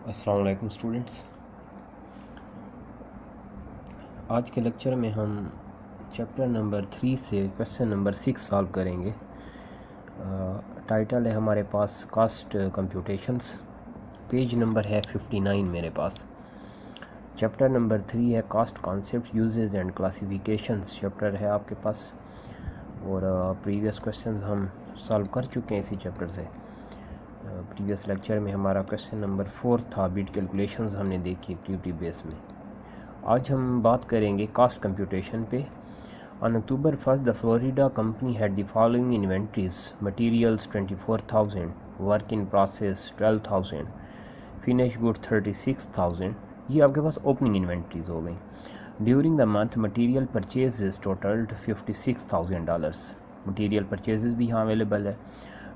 अस्सलाम वालेकुम स्टूडेंट्स। आज के लेक्चर में हम चैप्टर नंबर 3 से क्वेश्चन नंबर 6 सॉल्व करेंगे। टाइटल है हमारे पास कास्ट कंप्यूटेशंस। पेज नंबर है 59 मेरे पास। चैप्टर नंबर 3 है cost concept uses and classifications chapter है आपके पास, और प्रीवियस क्वेश्चंस हम सॉल्व कर चुके हैं इसी चैप्टर से। प्रीवियस लेक्चर में हमारा क्वेश्चन नंबर 4 था, बिट कैलकुलेशंस हमने देखी एक्टिविटी बेस में। आज हम बात करेंगे कास्ट कंप्यूटेशन पे। On October 1 the Florida company had the following inventories: materials 24,000, work in process 12,000, finish good 36,000। ये आपके पास ओपनिंग इन्वेंट्रीज हो गई। During the month material purchases टोटल्ड $56,000। Material purchases भी यहाँ अवेलेबल है।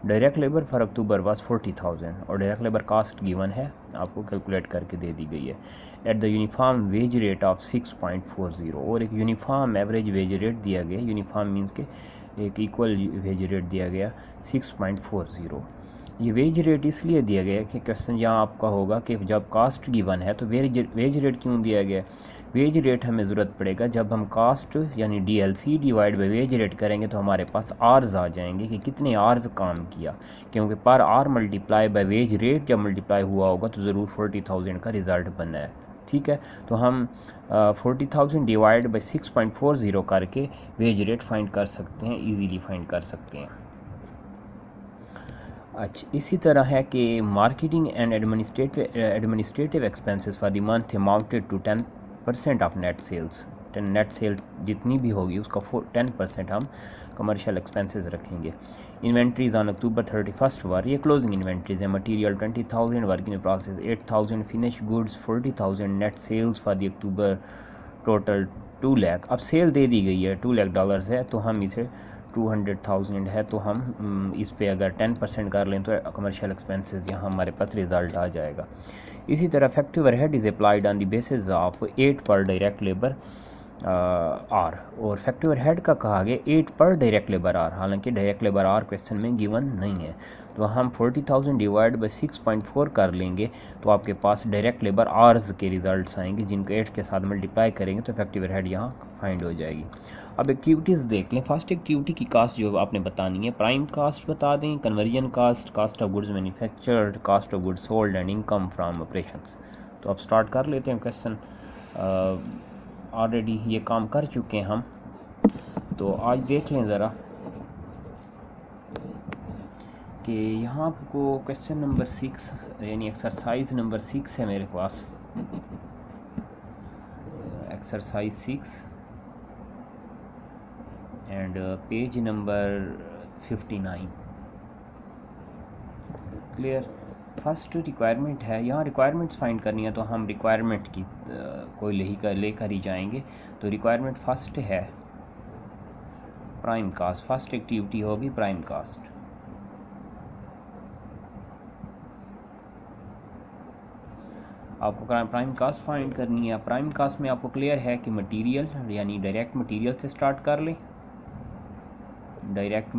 Direct labour for October was 40,000 और direct labour cast given है, आपको कैलकुलेट करके दे दी गई है at the uniform wage rate of 6.40, और एक यूनिफॉर्म एवरेज वेज रेट दिया गया। यूनिफॉर्म मींस के एक इक्वल वेज रेट दिया गया 6.40। ये वेज रेट इसलिए दिया गया कि क्वेश्चन यहाँ आपका होगा कि जब कास्ट गिवन है तो वेज रेट क्यों दिया गया। वेज रेट हमें ज़रूरत पड़ेगा जब हम कास्ट यानी DLC divide by wage rate करेंगे तो हमारे पास आर्स आ जाएंगे कि कितने आर्स काम किया, क्योंकि पर आर मल्टीप्लाई बाई वेज रेट जब मल्टीप्लाई हुआ होगा तो ज़रूर 40,000 का रिज़ल्ट बनना है। ठीक है, तो हम 40,000 डिवाइड बाई 6.40 करके वेज रेट फाइंड कर सकते हैं, ईजीली फाइंड कर सकते हैं। अच्छा, इसी तरह है कि marketing and administrative expenses for the month amounted to 10% of net sales. Net sale जितनी भी होगी उसका 10% हम कमर्शियल एक्सपेंसेस रखेंगे। इन्वेंट्रीज ऑन अक्टूबर 31 वर, ये क्लोजिंग इन्वेंट्रीज है। Material 20,000, work in process 8,000, finish goods 40,000, net sales for the October total 2 lakh. अब sale दे दी गई है $2 लाख है, तो हम इसे 200,000 है, तो हम इस पे अगर 10% कर लें तो कमर्शियल एक्सपेंसेस यहाँ हमारे पास रिज़ल्ट आ जाएगा। इसी तरह factory overhead is applied on the basis of 8 पर डायरेक्ट लेबर आर, और फैक्टिव ओवरहेड का कहा गया 8 पर डायरेक्ट लेबर आर, हालांकि डायरेक्ट लेबर आर क्वेश्चन में गिवन नहीं है। तो हम 40,000 डिवाइड बाई 6.4 कर लेंगे तो आपके पास डायरेक्ट लेबर आर्स के रिजल्ट्स आएंगे, जिनको 8 के साथ मल्टीप्लाई करेंगे तो फैक्टिव ओवरहेड यहाँ फाइंड हो जाएगी। अब एक्टिविटीज़ देख लें। फर्स्ट एक्टिविटी की कास्ट जो आपने बतानी है, प्राइम कास्ट बता दें, conversion cost, cost of goods manufactured, cost of goods sold and income from operations. तो अब स्टार्ट कर लेते हैं क्वेश्चन। ऑलरेडी ये काम कर चुके हैं हम, तो आज देख लें ज़रा कि यहाँ आपको क्वेश्चन नंबर 6 यानी एक्सरसाइज नंबर 6 है मेरे पास। Exercise 6 and page number 59। Clear. First requirement है, यहाँ रिक्वायरमेंट्स फाइंड करनी है तो हम रिक्वायरमेंट की कोई लेकर ही जाएंगे। तो रिक्वायरमेंट फर्स्ट है प्राइम कास्ट। फर्स्ट एक्टिविटी होगी प्राइम कास्ट। आपको प्राइम कास्ट फाइंड करनी है। प्राइम कास्ट में आपको क्लियर है कि मटेरियल यानी डायरेक्ट मटेरियल से स्टार्ट कर लें। डायरेक्ट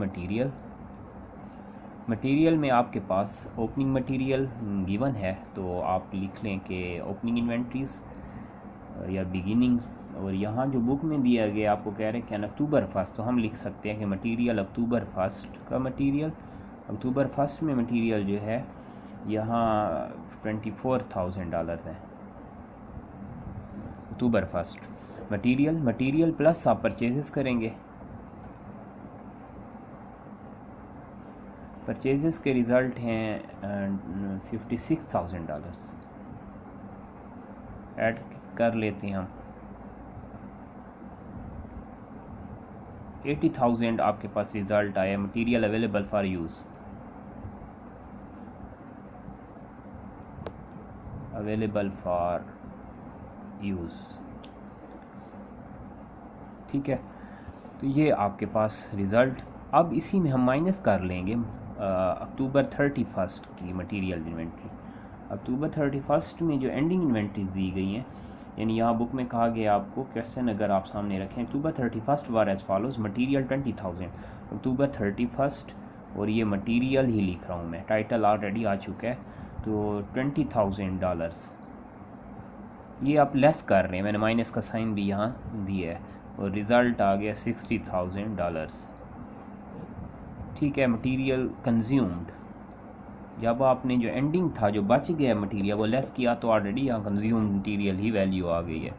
मटेरियल में आपके पास ओपनिंग मटेरियल गिवन है, तो आप लिख लें कि ओपनिंग इन्वेंट्रीज या बिगिनिंग, और यहाँ जो बुक में दिया गया आपको कह रहे हैं कि अक्टूबर 1, तो हम लिख सकते हैं कि मटेरियल अक्टूबर 1 का मटेरियल। अक्टूबर 1 में मटेरियल जो है यहाँ $24,000 है। अक्टूबर 1 मटेरियल प्लस आप परचेजेस करेंगे। परचेजेस के रिज़ल्ट हैं $56,000। ऐड कर लेते हैं हम। 80,000 आपके पास रिज़ल्ट आया। मटेरियल अवेलेबल फॉर यूज़, ठीक है। तो ये आपके पास रिज़ल्ट। अब इसी में हम माइनस कर लेंगे अक्टूबर 31 की मटेरियल इन्वेंट्री। अक्टूबर 31 में जो एंडिंग इन्वेंट्रीज दी गई हैं, यानी यहाँ बुक में कहा गया आपको, क्वेश्चन अगर आप सामने रखें, अक्टूबर 31 वर एज फॉलोज, मटेरियल 20,000, अक्टूबर 31 और ये मटेरियल ही लिख रहा हूँ मैं, टाइटल ऑलरेडी आ चुका है। तो $20,000 ये आप लेस कर रहे हैं, मैंने माइनस का साइन भी यहाँ दिया है, और रिज़ल्ट आ गया $60,000। ठीक है। मटेरियल कंज्यूम्ड, जब आपने जो एंडिंग था जो बच गया मटेरियल वो लेस किया तो ऑलरेडी यहाँ कंज्यूम मटेरियल ही वैल्यू आ गई है।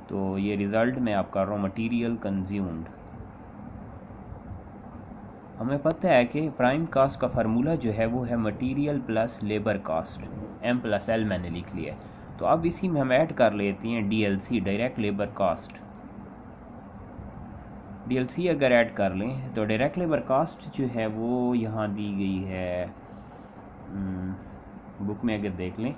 तो ये रिज़ल्ट मैं आप कर रहा हूँ मटेरियल कंज्यूम्ड। हमें पता है कि प्राइम कास्ट का फार्मूला जो है वो है material plus labour cast, M+L मैंने लिख लिया है। तो अब इसी में हम ऐड कर लेते हैं DLC, direct labour cost. DLC अगर ऐड कर लें तो डायरेक्ट लेबर कास्ट जो है वो यहाँ दी गई है बुक में, अगर देख लें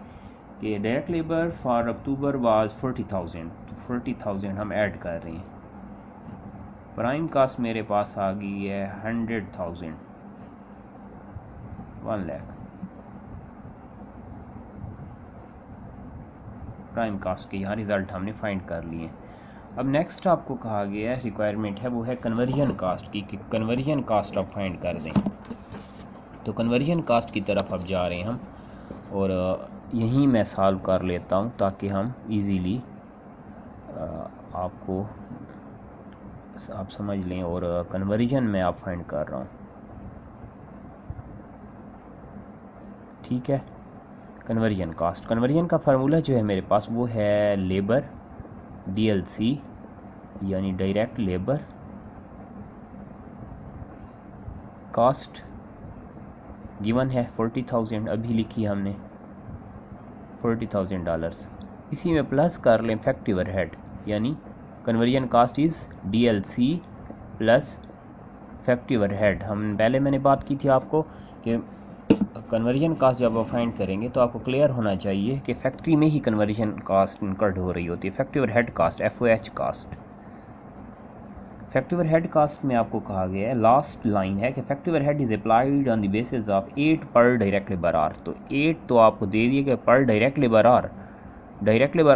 कि direct labour for October was 40,000, तो 40,000 हम ऐड कर रहे हैं। प्राइम कास्ट मेरे पास आ गई है 100,000, 1 लाख प्राइम कास्ट के यहाँ रिज़ल्ट हमने फाइंड कर लिए। अब नेक्स्ट आपको कहा गया है रिक्वायरमेंट है वो है कन्वर्जन कास्ट की, कि कन्वर्जन कास्ट आप फाइंड कर दें। तो कन्वर्जन कास्ट की तरफ अब जा रहे हैं हम, और यहीं मैं सॉल्व कर लेता हूं ताकि हम इजीली आपको आप समझ लें। और कन्वर्जन में आप फाइंड कर रहा हूं, ठीक है। कन्वर्जन कास्ट, कन्वर्जन का फार्मूला जो है मेरे पास वो है लेबर DLC यानी डायरेक्ट लेबर कास्ट गिवन है 40,000, अभी लिखी हमने $40,000। इसी में प्लस कर लें इफेक्टिव ओवरहेड, यानी conversion cost is DLC plus effective overhead. हम पहले मैंने बात की थी आपको कि कन्वर्जन कास्ट जब आप फाइंड करेंगे तो आपको क्लियर होना चाहिए कि फैक्ट्री में ही कन्वर्जन कास्ट इनकर्ड हो रही होती है। Effective overhead cost FOH cost, effective overhead cost में आपको कहा गया है, लास्ट लाइन है कि effective overhead is applied on the basis of 8 पर डायरेक्ट लेबर आवर। तो 8 तो आपको दे दिए कि पर डायरेक्ट लेबर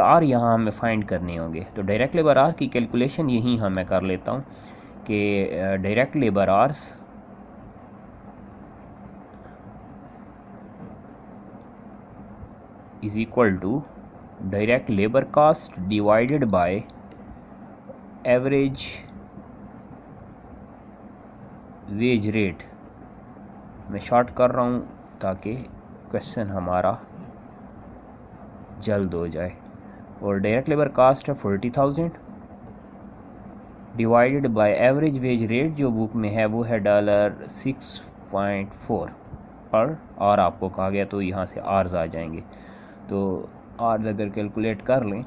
आवर यहाँ हमें फाइंड करने होंगे। तो डायरेक्ट लेबर आवर की कैलकुलेशन यहीं मैं कर लेता हूँ कि direct labour hours is equal to direct labour cost divided by average wage rate. मैं शॉर्ट कर रहा हूँ ताकि क्वेश्चन हमारा जल्द हो जाए। और डायरेक्ट लेबर कास्ट है 40,000 divided by average wage rate जो बुक में है वो है $6.4 पर आवर आपको कहा गया, तो यहाँ से आर्स आ जाएंगे। तो आर्स अगर कैलकुलेट कर लें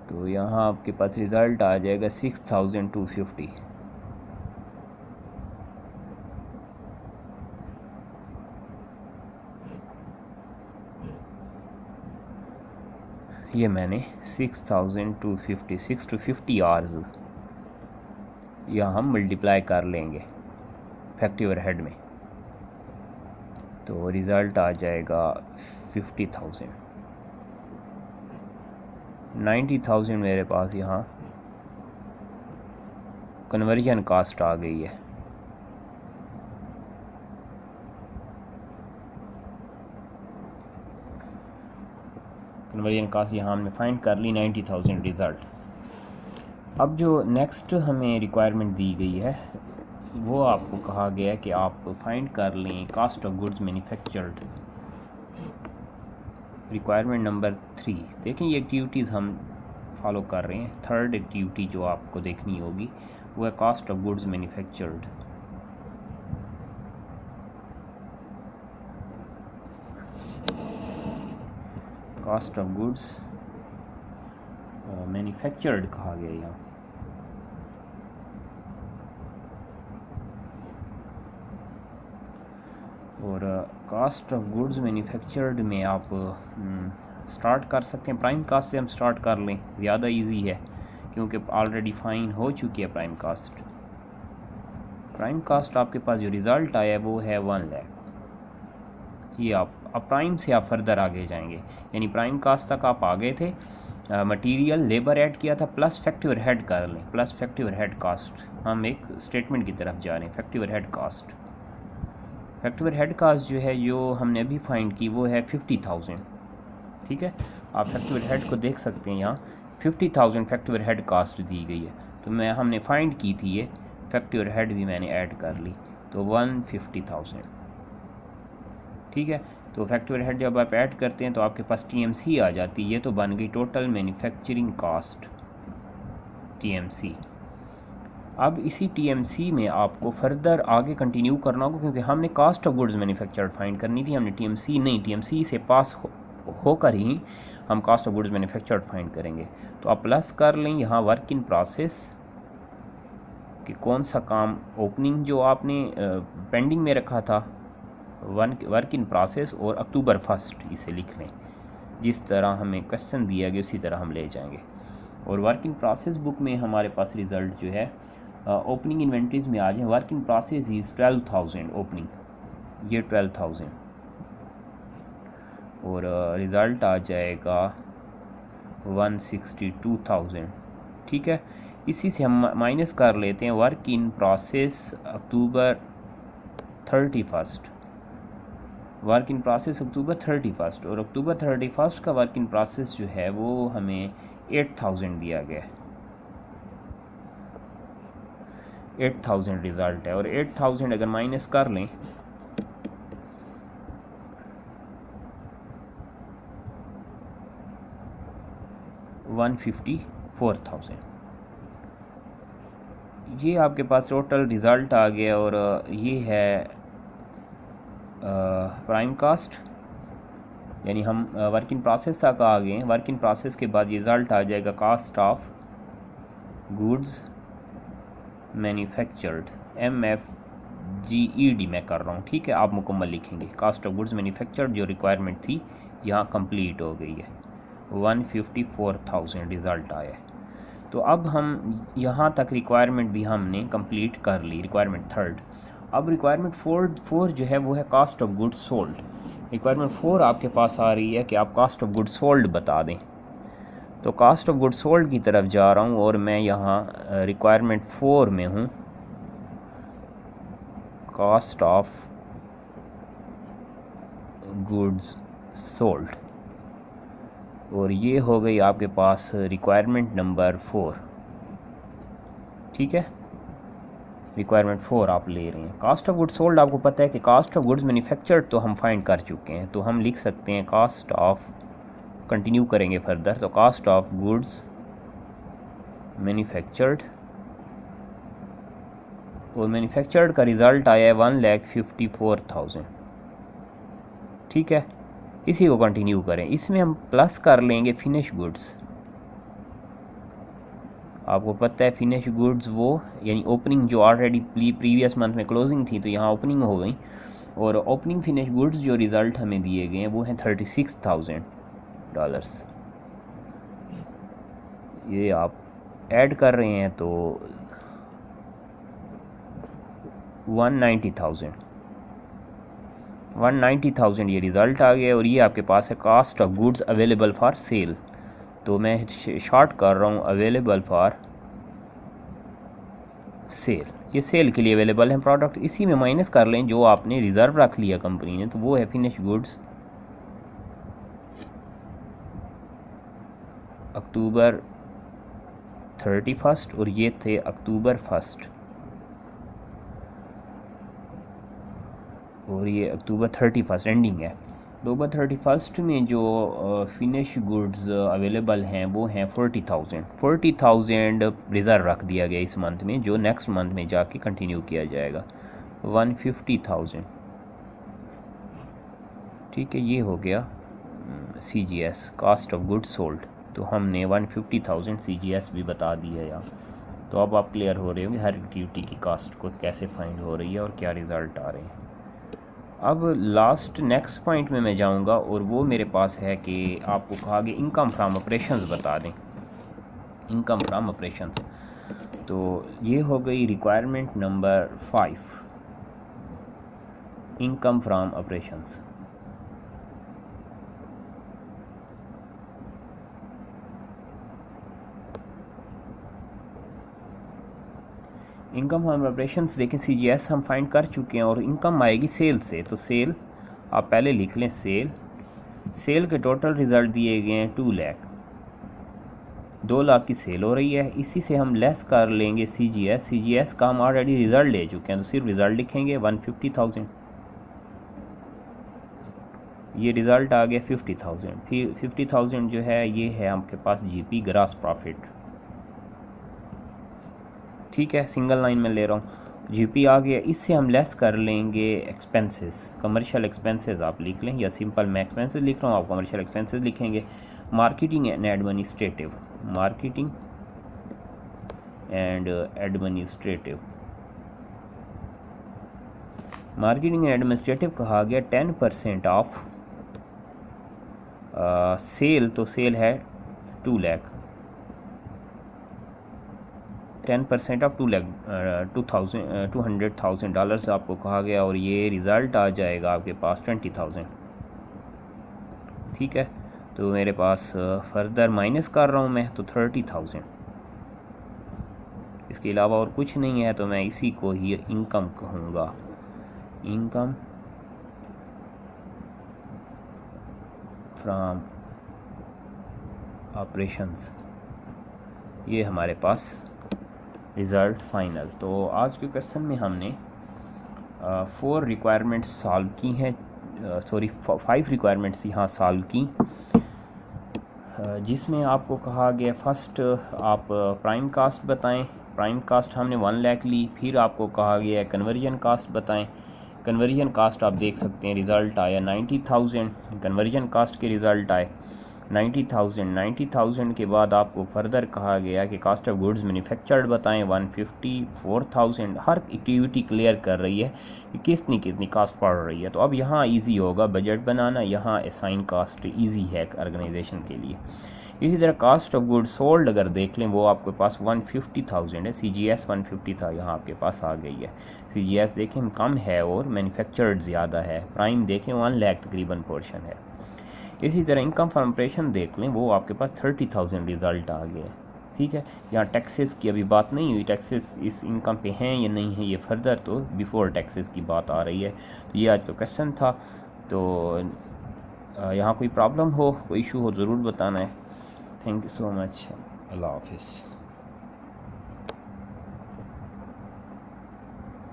तो यहाँ आपके पास रिज़ल्ट आ जाएगा 6,250। ये मैंने 6,250 6 to 50 आवर्स यहाँ हम मल्टीप्लाई कर लेंगे इफेक्टिव ओवरहेड में, तो रिज़ल्ट आ जाएगा 50,000। 90,000 मेरे पास यहाँ कन्वर्जन कास्ट आ गई है। कन्वर्जन कास्ट यहाँ हमने फाइंड कर ली 90,000 रिज़ल्ट। अब जो नेक्स्ट हमें रिक्वायरमेंट दी गई है वो आपको कहा गया है कि आप फाइंड कर लें cost of goods manufactured. Requirement number 3 देखें, ये एक्टिविटीज़ हम फॉलो कर रहे हैं। थर्ड एक्टिविटी जो आपको देखनी होगी वो है cost of goods manufactured. Cost of goods manufactured कहा गया यहाँ। और कास्ट ऑफ गुड्स मैन्युफैक्चर्ड में आप स्टार्ट कर सकते हैं प्राइम कास्ट से। हम स्टार्ट कर लें, ज़्यादा इजी है क्योंकि ऑलरेडी फाइन हो चुकी है प्राइम कास्ट। प्राइम कास्ट आपके पास जो रिज़ल्ट आया है वो है 1 लाख। ये आप अब प्राइम से आप फर्दर आगे जाएंगे, यानी प्राइम कास्ट तक आप आ गए थे। मटेरियल लेबर ऐड किया था प्लस फैक्ट्री ओवरहेड कर लें, प्लस फैक्ट्री ओवरहेड कास्ट। हम एक स्टेटमेंट की तरफ जा रहे हैं, factory overhead cost. Factory head cost जो है जो हमने अभी फाइंड की वो है 50,000। ठीक है, आप फैक्टरी हेड को देख सकते हैं, यहाँ 50,000 फैक्टरी हेड कास्ट दी गई है। तो हमने फाइंड की थी ये, फैक्टरी हेड भी मैंने ऐड कर ली, तो 150,000। ठीक है, तो फैक्टरी हेड जब आप ऐड करते हैं तो आपके पास टीएमसी आ जाती है। ये तो बन गई टोटल मैन्युफैक्चरिंग कास्ट, टीएमसी। अब इसी टीएमसी में आपको फर्दर आगे कंटिन्यू करना होगा, क्योंकि हमने cost of goods manufactured find करनी थी, हमने टीएमसी नहीं, टीएमसी से पास होकर ही हम cost of goods manufactured find करेंगे। तो आप प्लस कर लें यहाँ वर्क इन प्रोसेस कि कौन सा काम ओपनिंग जो आपने पेंडिंग में रखा था, वर्क इन प्रोसेस, और अक्टूबर 1 इसे लिख लें। जिस तरह हमें क्वेश्चन दिया गया उसी तरह हम ले जाएंगे। और वर्क इन प्रोसेस बुक में हमारे पास रिज़ल्ट जो है ओपनिंग इन्वेंट्रीज में आ जाए, work in process is 12,000 opening, ये 12,000, और रिज़ल्ट आ जाएगा 162,000। ठीक है, इसी से हम माइनस कर लेते हैं work in process October 31, work in process October 31, और अक्टूबर 31 का वर्क इन प्रोसेस जो है वो हमें 8,000 दिया गया है, 8,000 रिज़ल्ट है। और 8,000 अगर माइनस कर लें 154,000, ये आपके पास टोटल रिज़ल्ट आ गया। और ये है प्राइम कास्ट, यानी हम वर्क इन प्रोसेस तक आ गए हैं। वर्क इन प्रोसेस के बाद रिज़ल्ट आ जाएगा cost of goods manufactured, MFGED मैं कर रहा हूँ। ठीक है, आप मुकम्मल लिखेंगे। कास्ट ऑफ गुड्स मैन्युफैक्चर्ड जो रिक्वायरमेंट थी यहाँ कंप्लीट हो गई है, 154,000 रिज़ल्ट आया है। तो अब हम यहाँ तक रिक्वायरमेंट भी हमने कंप्लीट कर ली, रिक्वायरमेंट 3। अब रिक्वायरमेंट 4 जो है वो है cost of goods sold. Requirement 4 आपके पास आ रही है कि आप कास्ट ऑफ गुड्स सोल्ड बता दें। तो कास्ट ऑफ गुड्स सोल्ड की तरफ जा रहा हूँ और मैं यहाँ रिक्वायरमेंट 4 में हूँ, कास्ट ऑफ गुड्स सोल्ड, और ये हो गई आपके पास रिक्वायरमेंट नंबर 4। ठीक है, रिक्वायरमेंट 4 आप ले रहे हैं। कास्ट ऑफ गुड्स सोल्ड आपको पता है कि कास्ट ऑफ गुड्स मैन्युफैक्चर्ड तो हम फाइंड कर चुके हैं, तो हम लिख सकते हैं कास्ट ऑफ, कंटिन्यू करेंगे फर्दर, तो कास्ट ऑफ गुड्स मैन्युफैक्चर्ड, और मैन्युफैक्चर्ड का रिज़ल्ट आया है 1,54,000। ठीक है, इसी को कंटिन्यू करें। इसमें हम प्लस कर लेंगे फिनिश गुड्स। आपको पता है फिनिश गुड्स वो यानी ओपनिंग जो ऑलरेडी प्रीवियस मंथ में क्लोजिंग थी, तो यहाँ ओपनिंग हो गई, और ओपनिंग फिनिश गुड्स जो रिज़ल्ट हमें दिए गए हैं वो हैं $36,000। ये आप ऐड कर रहे हैं तो 190,000 ये रिज़ल्ट आ गया। और ये आपके पास है cost of goods available for sale, तो मैं शॉर्ट कर रहा हूँ अवेलेबल फॉर सेल, ये सेल के लिए अवेलेबल हैं प्रोडक्ट। इसी में माइनस कर लें जो आपने रिज़र्व रख लिया कंपनी ने, तो वो है फिनिश गुड्स अक्टूबर 31 और ये थे अक्टूबर 1 और ये अक्टूबर 31 एंडिंग है। अक्टूबर 31 में जो फिनिश गुड्स अवेलेबल हैं वो हैं 40,000 रिज़र्व रख दिया गया इस मंथ में, जो नेक्स्ट मंथ में जाके कंटिन्यू किया जाएगा 150,000। ठीक है, ये हो गया CGS, cost of goods sold. तो हमने 150,000 CGS भी बता दी है यहाँ। तो अब आप क्लियर हो रहे होंगे हर एक्टिविटी की कास्ट को कैसे फाइंड हो रही है और क्या रिज़ल्ट आ रहे हैं। अब लास्ट नेक्स्ट पॉइंट में मैं जाऊंगा और वो मेरे पास है कि आपको कहा गया इनकम फ्रॉम ऑपरेशंस बता दें, इनकम फ्रॉम ऑपरेशंस। तो ये हो गई requirement number 5, income from operations. Income from operations देखें CGS हम फाइंड कर चुके हैं और इनकम आएगी सेल से। तो सेल आप पहले लिख लें, सेल के टोटल रिज़ल्ट दिए गए हैं 2 लाख, 2 लाख की सेल हो रही है। इसी से हम लेस कर लेंगे CGS का हम ऑलरेडी रिज़ल्ट ले चुके हैं, तो सिर्फ रिज़ल्ट लिखेंगे 150,000। ये रिज़ल्ट आ गया 50,000। फिर 50,000 जो है ये है आपके पास GP ग्रॉस प्रॉफिट। ठीक है, सिंगल लाइन में ले रहा हूँ। GP आ गया, इससे हम लेस कर लेंगे एक्सपेंसेस, कमर्शियल एक्सपेंसेस आप लिख लें, या सिंपल मैं एक्सपेंसेस लिख रहा हूँ, आप कमर्शियल एक्सपेंसेस लिखेंगे। Marketing and administrative, marketing and administrative, marketing and administrative कहा गया 10% ऑफ सेल। तो सेल है 2 लाख, 10% ऑफ 200,000 डॉलर्स आपको कहा गया, और ये रिज़ल्ट आ जाएगा आपके पास 20,000। ठीक है, तो मेरे पास फर्दर माइनस कर रहा हूँ मैं, तो 30,000। इसके अलावा और कुछ नहीं है, तो मैं इसी को ही इनकम कहूँगा। इनकम फ्रॉम ऑपरेशंस, ये हमारे पास रिज़ल्ट फाइनल। तो आज के क्वेश्चन में हमने 4 रिक्वायरमेंट्स सॉल्व की हैं, 5 रिक्वायरमेंट्स यहाँ सॉल्व की, जिसमें आपको कहा गया फर्स्ट आप प्राइम कास्ट बताएं। प्राइम कास्ट हमने 1 लाख ली। फिर आपको कहा गया कन्वर्जन कास्ट बताएं। कन्वर्जन कास्ट आप देख सकते हैं रिज़ल्ट आया 90,000, कन्वर्जन कास्ट के रिज़ल्ट आए 90,000। 90,000 के बाद आपको फर्दर कहा गया कि कास्ट ऑफ गुड्स मैन्युफैक्चर्ड बताएं 154,000। हर एक्टिविटी क्लियर कर रही है कि कितनी कास्ट पड़ रही है। तो अब यहाँ इजी होगा बजट बनाना, यहाँ असाइन कास्ट इजी है ऑर्गेनाइजेशन के लिए। इसी तरह कास्ट ऑफ गुड्स सोल्ड अगर देख लें, वो आपके पास 150,000 है। CGS 150 था, यहाँ आपके पास आ गई है। CGS देखें कम है और मैन्युफैक्चर्ड ज़्यादा है। प्राइम देखें 1 लाख तकरीबन पोर्शन है। इसी तरह इनकम फ्रॉम ऑपरेशन देख लें, वो आपके पास 30,000 रिज़ल्ट आ गया। ठीक है, यहाँ टैक्सेस की अभी बात नहीं हुई, टैक्सेस इस इनकम पे हैं या नहीं है, ये फर्दर तो बिफोर टैक्सेस की बात आ रही है। तो ये आज का क्वेश्चन था। तो यहाँ कोई प्रॉब्लम हो, कोई इशू हो, ज़रूर बताना है। Thank you so much. अल्लाह हाफिज़।